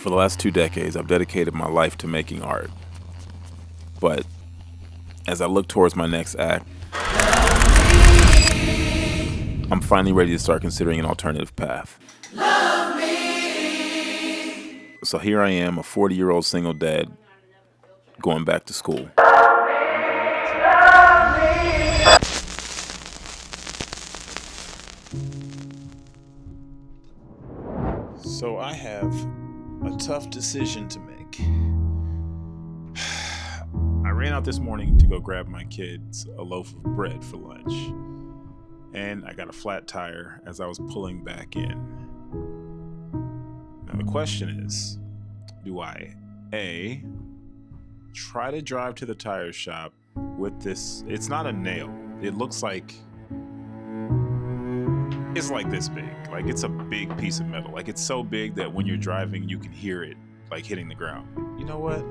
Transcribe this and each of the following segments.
For the last 2 decades, I've dedicated my life to making art. But as I look towards my next act, I'm finally ready to start considering an alternative path. So here I am, a 40-year-old single dad, going back to school. So I have a tough decision to make. I ran out this morning to go grab my kids a loaf of bread for lunch, and I got a flat tire as I was pulling back in. Now the question is, do I A, try to drive to the tire shop with this? It's not a nail. It looks like it's like this big. Like, it's a big piece of metal. Like, it's so big that when you're driving, you can hear it like hitting the ground. You know what?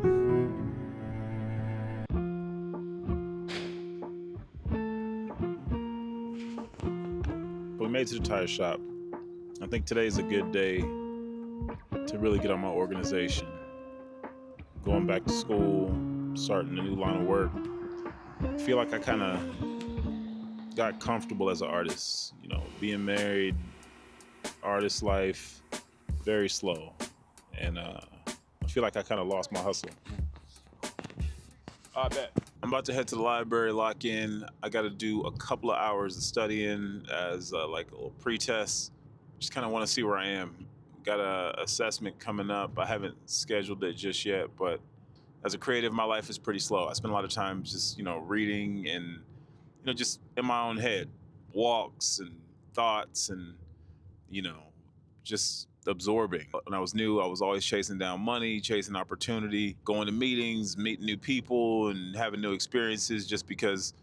We made it to the tire shop. I think today's a good day to really get on my organization. Going back to school, starting a new line of work. I feel like I kind of got comfortable as an artist. You know, being married, artist life, very slow. And I feel like I kind of lost my hustle. I bet. I'm about to head to the library, lock in. I got to do a couple of hours of studying as like a little pre-test. Just kind of want to see where I am. Got a assessment coming up. I haven't scheduled it just yet, but as a creative, my life is pretty slow. I spend a lot of time just, reading and, just in my own head, walks and thoughts and, just absorbing. When I was new, I was always chasing down money, chasing opportunity, going to meetings, meeting new people and having new experiences just because,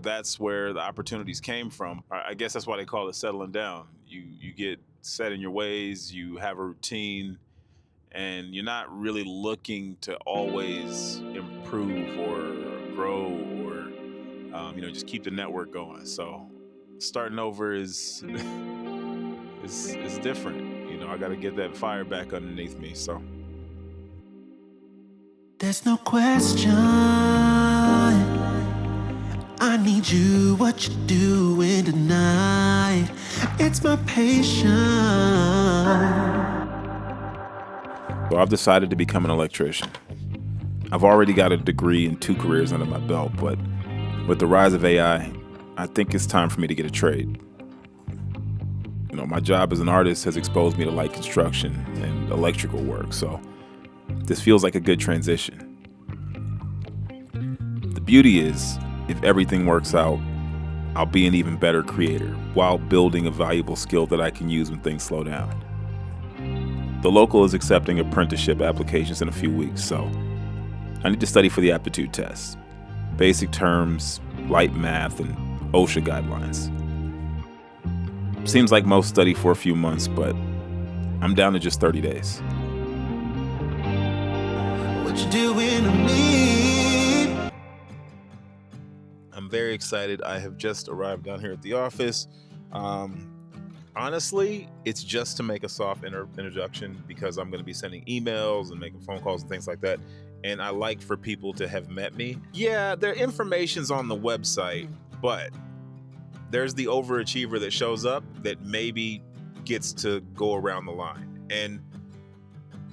that's where the opportunities came from. I guess that's why they call it settling down. You get set in your ways, you have a routine, and you're not really looking to always improve or grow or, just keep the network going. So starting over is different. I got to get that fire back underneath me. So there's no question. I need you, what you doing tonight? It's my patience. Well, I've decided to become an electrician. I've already got a degree and 2 careers under my belt, but with the rise of AI, I think it's time for me to get a trade. My job as an artist has exposed me to light construction and electrical work, so this feels like a good transition. The beauty is, if everything works out, I'll be an even better creator while building a valuable skill that I can use when things slow down. The local is accepting apprenticeship applications in a few weeks, so I need to study for the aptitude test. Basic terms, light math, and OSHA guidelines. Seems like most study for a few months, but I'm down to just 30 days. What you doing to me? I'm very excited. I have just arrived down here at the office. Honestly, it's just to make a soft introduction because I'm going to be sending emails and making phone calls and things like that. And I like for people to have met me. Yeah, their information's on the website, but there's the overachiever that shows up that maybe gets to go around the line. And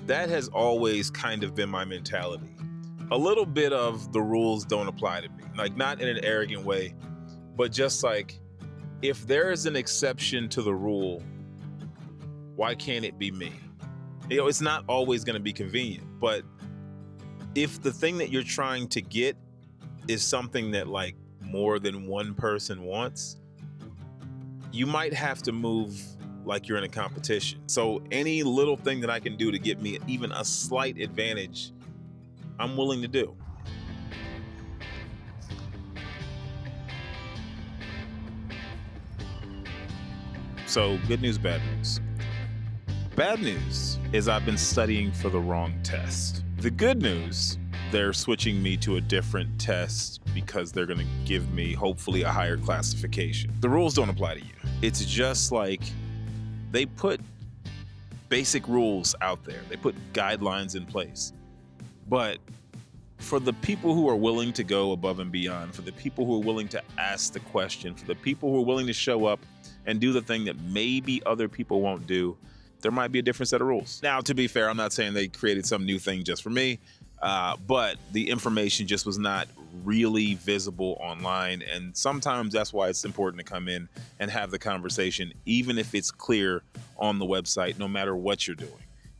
that has always kind of been my mentality. A little bit of the rules don't apply to me. Like, not in an arrogant way, but just like, if there is an exception to the rule, why can't it be me? It's not always going to be convenient, but if the thing that you're trying to get is something that like more than one person wants, you might have to move like you're in a competition. So any little thing that I can do to get me even a slight advantage, I'm willing to do. So good news, bad news. Bad news is I've been studying for the wrong test. The good news, they're switching me to a different test because they're going to give me, hopefully, a higher classification. The rules don't apply to you. It's just like they put basic rules out there. They put guidelines in place. But for the people who are willing to go above and beyond, for the people who are willing to ask the question, for the people who are willing to show up and do the thing that maybe other people won't do, there might be a different set of rules. Now, to be fair, I'm not saying they created some new thing just for me, but the information just was not really visible online. And sometimes that's why it's important to come in and have the conversation, even if it's clear on the website, no matter what you're doing.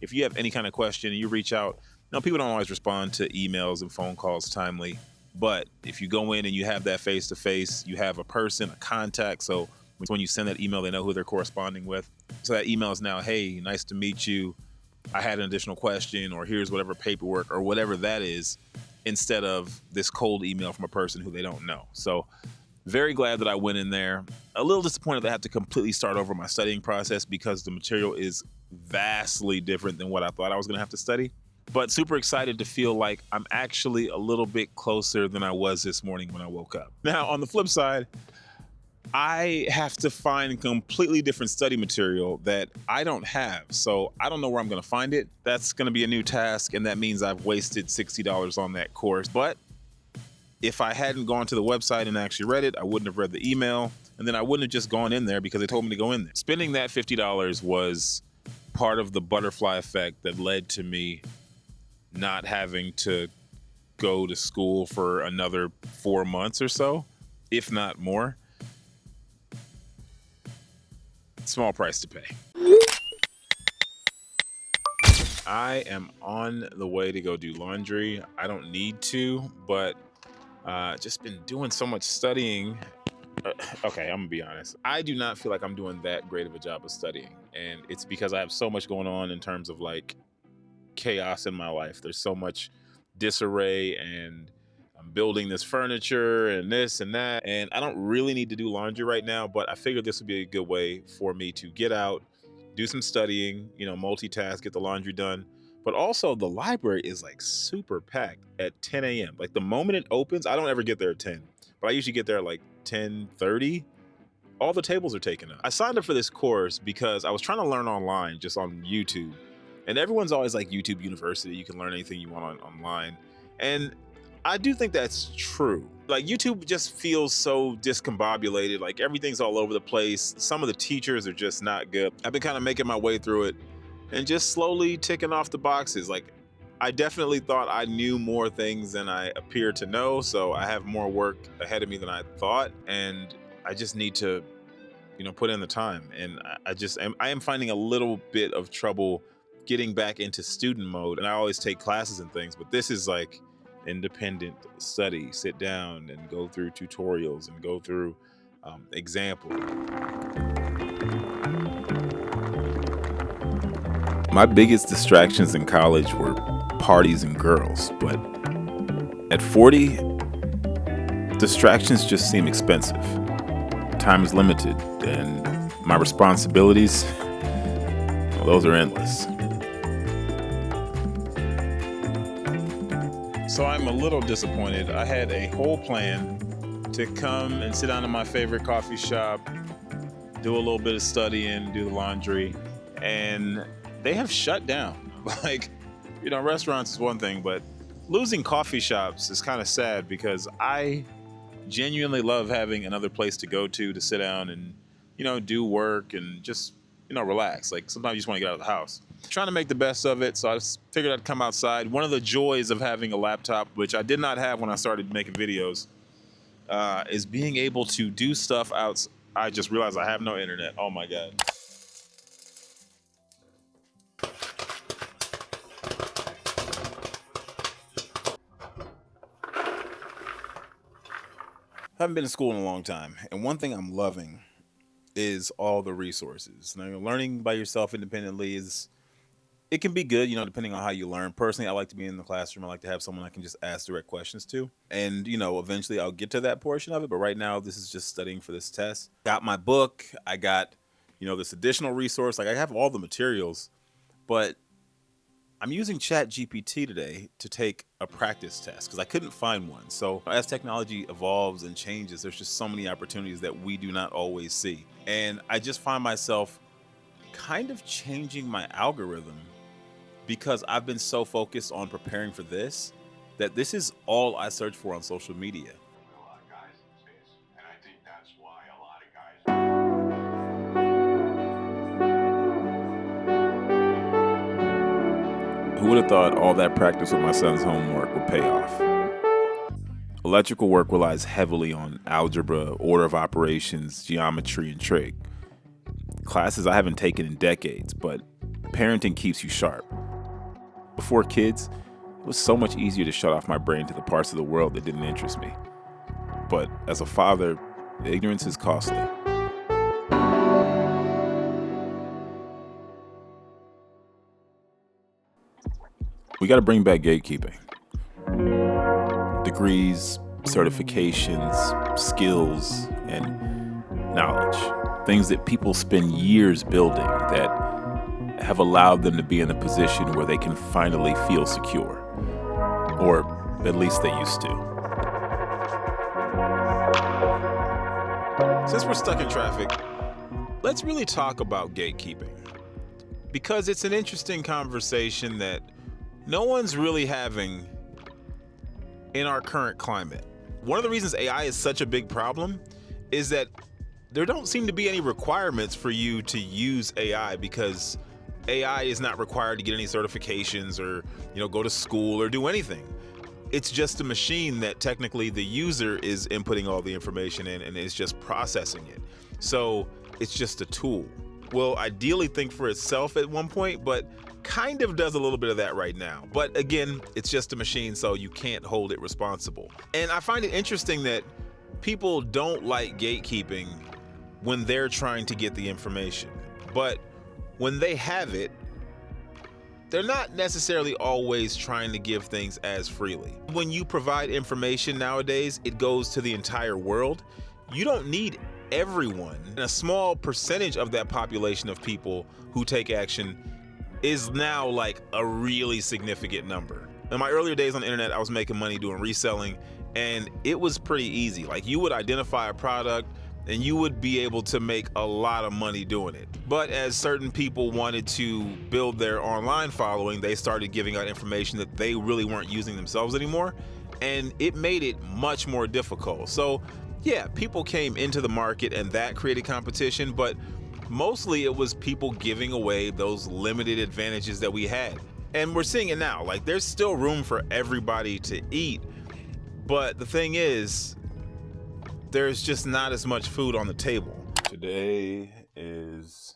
If you have any kind of question and you reach out, people don't always respond to emails and phone calls timely, but if you go in and you have that face-to-face, you have a person, a contact, so when you send that email, they know who they're corresponding with. So that email is now, hey, nice to meet you. I had an additional question, or here's whatever paperwork or whatever that is, instead of this cold email from a person who they don't know. So very glad that I went in there. A little disappointed that I have to completely start over my studying process because the material is vastly different than what I thought I was going to have to study. But super excited to feel like I'm actually a little bit closer than I was this morning when I woke up. Now, on the flip side, I have to find completely different study material that I don't have. So I don't know where I'm going to find it. That's going to be a new task, and that means I've wasted $60 on that course. But if I hadn't gone to the website and actually read it, I wouldn't have read the email, and then I wouldn't have just gone in there because they told me to go in there. Spending that $50 was part of the butterfly effect that led to me not having to go to school for another 4 months or so, if not more. Small price to pay. I am on the way to go do laundry. I don't need to, but just been doing so much studying. Okay, I'm gonna be honest. I do not feel like I'm doing that great of a job of studying, and it's because I have so much going on in terms of like chaos in my life. There's so much disarray, and I'm building this furniture and this and that, and I don't really need to do laundry right now, but I figured this would be a good way for me to get out, do some studying, multitask, get the laundry done. But also the library is like super packed at 10 a.m. Like the moment it opens, I don't ever get there at 10, but I usually get there at like 10:30. All the tables are taken up. I signed up for this course because I was trying to learn online, just on YouTube. And everyone's always like YouTube University, you can learn anything you want online. And I do think that's true. Like YouTube just feels so discombobulated, like everything's all over the place. Some of the teachers are just not good. I've been kind of making my way through it and just slowly ticking off the boxes. Like I definitely thought I knew more things than I appear to know, so I have more work ahead of me than I thought, and I just need to, put in the time. And I am finding a little bit of trouble getting back into student mode. And I always take classes and things, but this is like independent study, sit down and go through tutorials and go through examples. My biggest distractions in college were parties and girls, but at 40, distractions just seem expensive. Time is limited, and my responsibilities, well, those are endless. So I'm a little disappointed. I had a whole plan to come and sit down in my favorite coffee shop, do a little bit of studying, do the laundry, and they have shut down. Like, restaurants is one thing, but losing coffee shops is kind of sad because I genuinely love having another place to go to sit down and, do work and just, relax. Like sometimes you just want to get out of the house. Trying to make the best of it, so I just figured I'd come outside. One of the joys of having a laptop, which I did not have when I started making videos, is being able to do stuff out. I just realized I have no internet. Oh my God. I haven't been in school in a long time, and one thing I'm loving is all the resources. Now, learning by yourself independently it can be good, depending on how you learn. Personally, I like to be in the classroom. I like to have someone I can just ask direct questions to. And, eventually I'll get to that portion of it. But right now, this is just studying for this test. Got my book. I got, this additional resource. Like I have all the materials, but I'm using ChatGPT today to take a practice test because I couldn't find one. So as technology evolves and changes, there's just so many opportunities that we do not always see. And I just find myself kind of changing my algorithm because I've been so focused on preparing for this that this is all I search for on social media. A lot of guys these days, and I think that's why a lot of guys. Who would have thought all that practice with my son's homework would pay off? Electrical work relies heavily on algebra, order of operations, geometry, and trig. Classes I haven't taken in decades, but parenting keeps you sharp. Before kids, it was so much easier to shut off my brain to the parts of the world that didn't interest me. But as a father, ignorance is costly. We got to bring back gatekeeping. Degrees, certifications, skills, and knowledge. Things that people spend years building that have allowed them to be in a position where they can finally feel secure. Or at least they used to. Since we're stuck in traffic, let's really talk about gatekeeping. Because it's an interesting conversation that no one's really having in our current climate. One of the reasons AI is such a big problem is that there don't seem to be any requirements for you to use AI, because AI is not required to get any certifications or, go to school or do anything. It's just a machine that technically the user is inputting all the information in and is just processing it. So it's just a tool. Will ideally think for itself at one point, but kind of does a little bit of that right now. But again, it's just a machine, so you can't hold it responsible. And I find it interesting that people don't like gatekeeping when they're trying to get the information. But when they have it, they're not necessarily always trying to give things as freely. When you provide information nowadays, it goes to the entire world. You don't need everyone. And a small percentage of that population of people who take action is now like a really significant number. In my earlier days on the internet, I was making money doing reselling, and it was pretty easy. Like, you would identify a product and you would be able to make a lot of money doing it. But as certain people wanted to build their online following, they started giving out information that they really weren't using themselves anymore, and it made it much more difficult. So yeah, people came into the market and that created competition, but mostly it was people giving away those limited advantages that we had. And we're seeing it now. Like, there's still room for everybody to eat, but the thing is, there's just not as much food on the table. Today is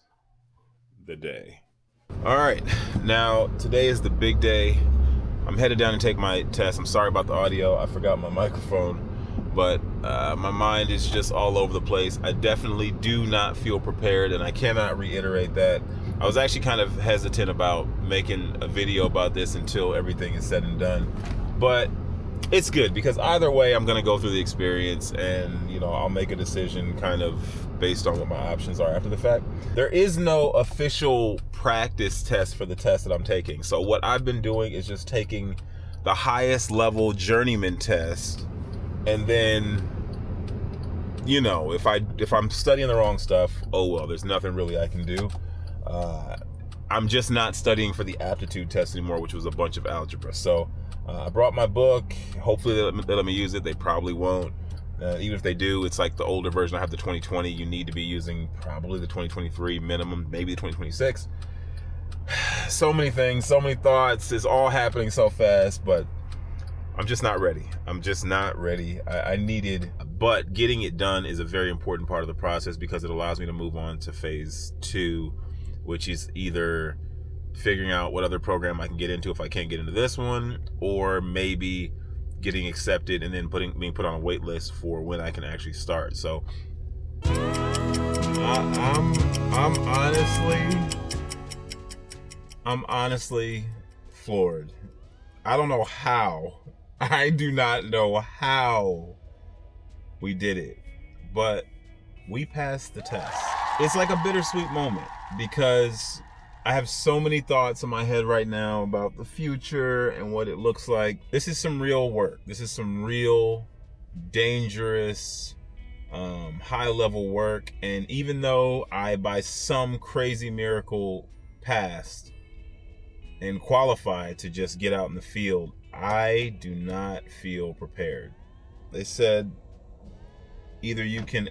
the day. All right, now today is the big day. I'm headed down to take my test. I'm sorry about the audio. I forgot my microphone, but my mind is just all over the place. I definitely do not feel prepared, and I cannot reiterate that. I was actually kind of hesitant about making a video about this until everything is said and done, but it's good because either way, I'm gonna go through the experience and, I'll make a decision kind of based on what my options are after the fact. There is no official practice test for the test that I'm taking. So what I've been doing is just taking the highest level journeyman test, and then, if I'm studying the wrong stuff, oh well, there's nothing really I can do. I'm just not studying for the aptitude test anymore, which was a bunch of algebra. So I brought my book. Hopefully they let me use it. They probably won't. Even if they do, it's like the older version. I have the 2020. You need to be using probably the 2023 minimum, maybe the 2026. So many things, so many thoughts. It's all happening so fast, but I'm just not ready. I needed, but getting it done is a very important part of the process because it allows me to move on to phase 2, which is either figuring out what other program I can get into if I can't get into this one, or maybe getting accepted and then being put on a wait list for when I can actually start. So I'm honestly floored. I don't know how. I do not know how we did it, but we passed the test. It's like a bittersweet moment because I have so many thoughts in my head right now about the future and what it looks like. This is some real work. This is some real dangerous high level work. And even though I, by some crazy miracle, passed and qualified to just get out in the field, I do not feel prepared. They said either you can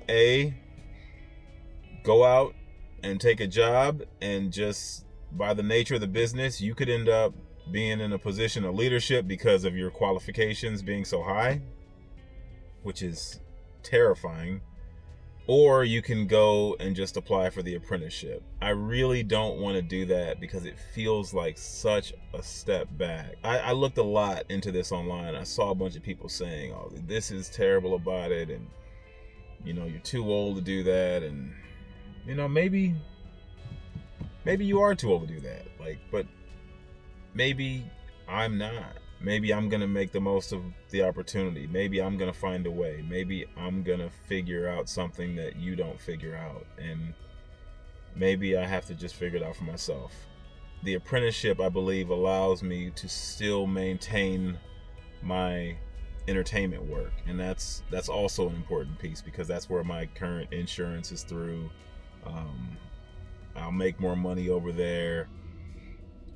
go out and take a job, and just by the nature of the business, you could end up being in a position of leadership because of your qualifications being so high, which is terrifying. Or you can go and just apply for the apprenticeship. I really don't want to do that because it feels like such a step back. I looked a lot into this online. I saw a bunch of people saying, oh, this is terrible about it, and you're too old to do that, and maybe you are too old to do that. But maybe I'm not. Maybe I'm going to make the most of the opportunity. Maybe I'm going to find a way. Maybe I'm going to figure out something that you don't figure out. And maybe I have to just figure it out for myself. The apprenticeship, I believe, allows me to still maintain my entertainment work. And that's also an important piece, because that's where my current insurance is through. I'll make more money over there,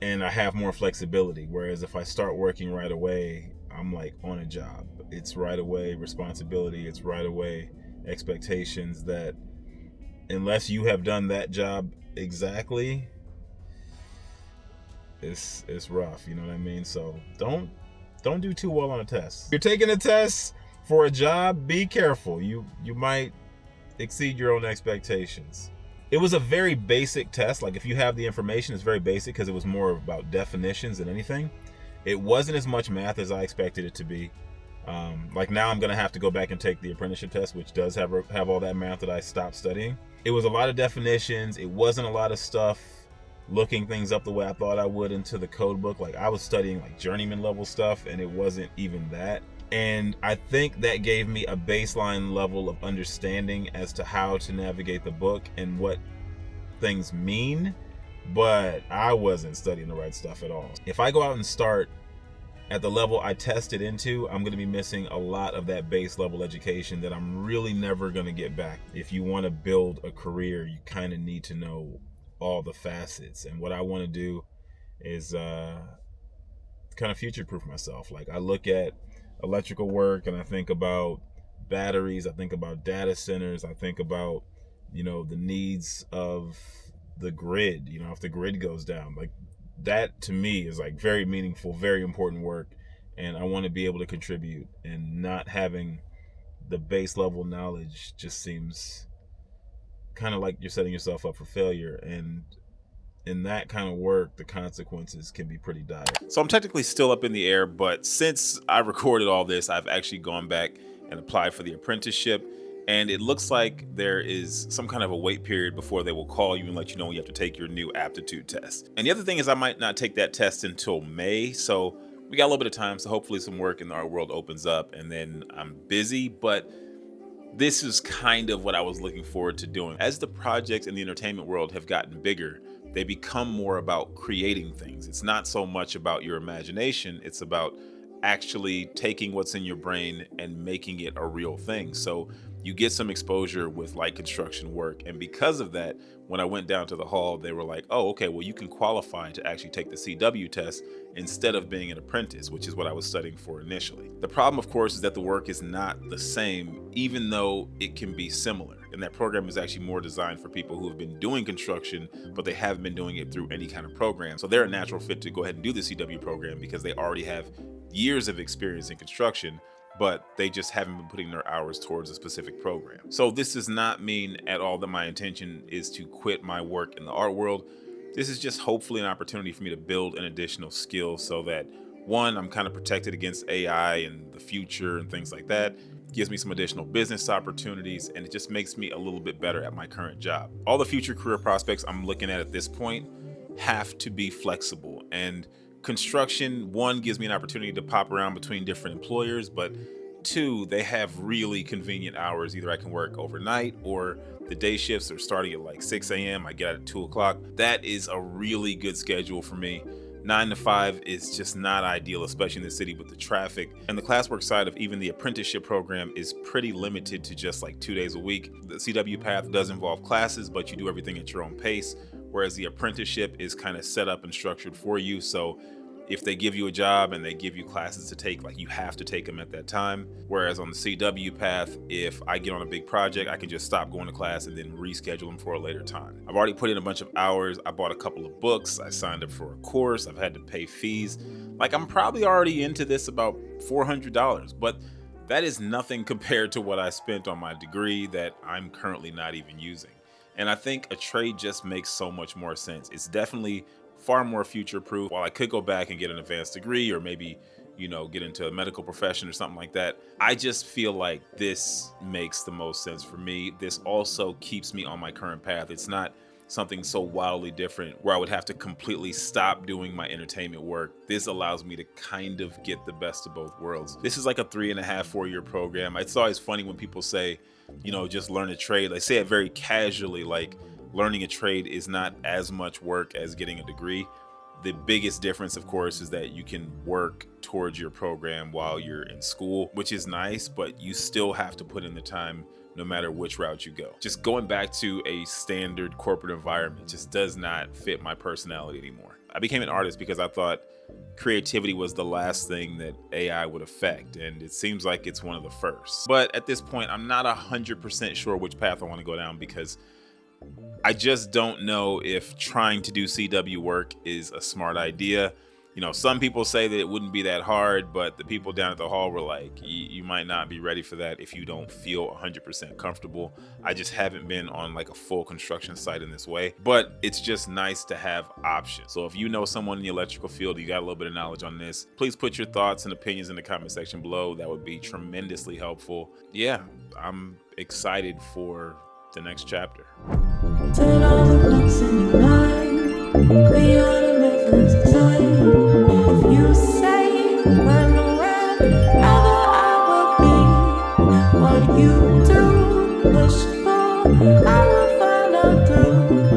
and I have more flexibility. Whereas if I start working right away, I'm like on a job. It's right away responsibility. It's right away expectations that, unless you have done that job exactly, it's rough. You know what I mean? So don't do too well on a test. If you're taking a test for a job, be careful. You might exceed your own expectations. It was a very basic test. Like, if you have the information, it's very basic because it was more about definitions than anything. It wasn't as much math as I expected it to be. Like, now I'm going to have to go back and take the apprenticeship test, which does have all that math that I stopped studying. It was a lot of definitions. It wasn't a lot of stuff looking things up the way I thought I would into the code book. Like, I was studying like journeyman level stuff, and it wasn't even that. And I think that gave me a baseline level of understanding as to how to navigate the book and what things mean, but I wasn't studying the right stuff at all. If I go out and start at the level I tested into, I'm going to be missing a lot of that base level education that I'm really never going to get back. If you want to build a career, you kind of need to know all the facets. And what I want to do is kind of future-proof myself. Like, I look at electrical work and I think about batteries, I think about data centers, I think about the needs of the grid. If the grid goes down, like, that to me is like very meaningful, very important work, and I want to be able to contribute. And not having the base level knowledge just seems kind of like you're setting yourself up for failure. And in that kind of work, the consequences can be pretty dire. So I'm technically still up in the air, but since I recorded all this, I've actually gone back and applied for the apprenticeship. And it looks like there is some kind of a wait period before they will call you and let you know when you have to take your new aptitude test. And the other thing is, I might not take that test until May. So we got a little bit of time. So hopefully some work in the art world opens up, and then I'm busy. But this is kind of what I was looking forward to doing. As the projects in the entertainment world have gotten bigger, they become more about creating things. It's not so much about your imagination. It's about actually taking what's in your brain and making it a real thing. So you get some exposure with light construction work. And because of that, when I went down to the hall, they were like, oh, okay, well, you can qualify to actually take the CW test instead of being an apprentice, which is what I was studying for initially. The problem, of course, is that the work is not the same, even though it can be similar. And that program is actually more designed for people who have been doing construction, but they haven't been doing it through any kind of program. So they're a natural fit to go ahead and do the CW program because they already have years of experience in construction, but they just haven't been putting their hours towards a specific program. So this does not mean at all that my intention is to quit my work in the art world. This is just hopefully an opportunity for me to build an additional skill so that, one, I'm kind of protected against AI and the future and things like that. Gives me some additional business opportunities, and it just makes me a little bit better at my current job. All the future career prospects I'm looking at this point have to be flexible. And construction, one, gives me an opportunity to pop around between different employers, but two, they have really convenient hours. Either I can work overnight, or the day shifts are starting at like 6 a.m. I get out at 2 o'clock. That is a really good schedule for me. 9 to 5 is just not ideal, especially in the city with the traffic. And the classwork side of even the apprenticeship program is pretty limited to just like 2 days a week. The CW path does involve classes, but you do everything at your own pace, whereas the apprenticeship is kind of set up and structured for you. So if they give you a job and they give you classes to take, like, you have to take them at that time. Whereas on the CW path, if I get on a big project, I can just stop going to class and then reschedule them for a later time. I've already put in a bunch of hours. I bought a couple of books. I signed up for a course. I've had to pay fees. Like, I'm probably already into this about $400, but that is nothing compared to what I spent on my degree that I'm currently not even using. And I think a trade just makes so much more sense. It's definitely far more future proof. While I could go back and get an advanced degree or maybe, get into a medical profession or something like that, I just feel like this makes the most sense for me. This also keeps me on my current path. It's not something so wildly different where I would have to completely stop doing my entertainment work. This allows me to kind of get the best of both worlds. This is like a 3.5, 4-year program. It's always funny when people say, just learn a trade. They say it very casually, like learning a trade is not as much work as getting a degree. The biggest difference, of course, is that you can work towards your program while you're in school, which is nice, but you still have to put in the time no matter which route you go. Just going back to a standard corporate environment just does not fit my personality anymore. I became an artist because I thought creativity was the last thing that AI would affect, and it seems like it's one of the first. But at this point, I'm not 100% sure which path I want to go down because I just don't know if trying to do CW work is a smart idea. Some people say that it wouldn't be that hard, but the people down at the hall were like, you might not be ready for that if you don't feel 100% comfortable. I just haven't been on like a full construction site in this way, but it's just nice to have options. So if you know someone in the electrical field, you got a little bit of knowledge on this, please put your thoughts and opinions in the comment section below. That would be tremendously helpful. Yeah, I'm excited for the next chapter. Turn all the clocks in your mind. We are the restless time. If you say when or wherever I will be, what you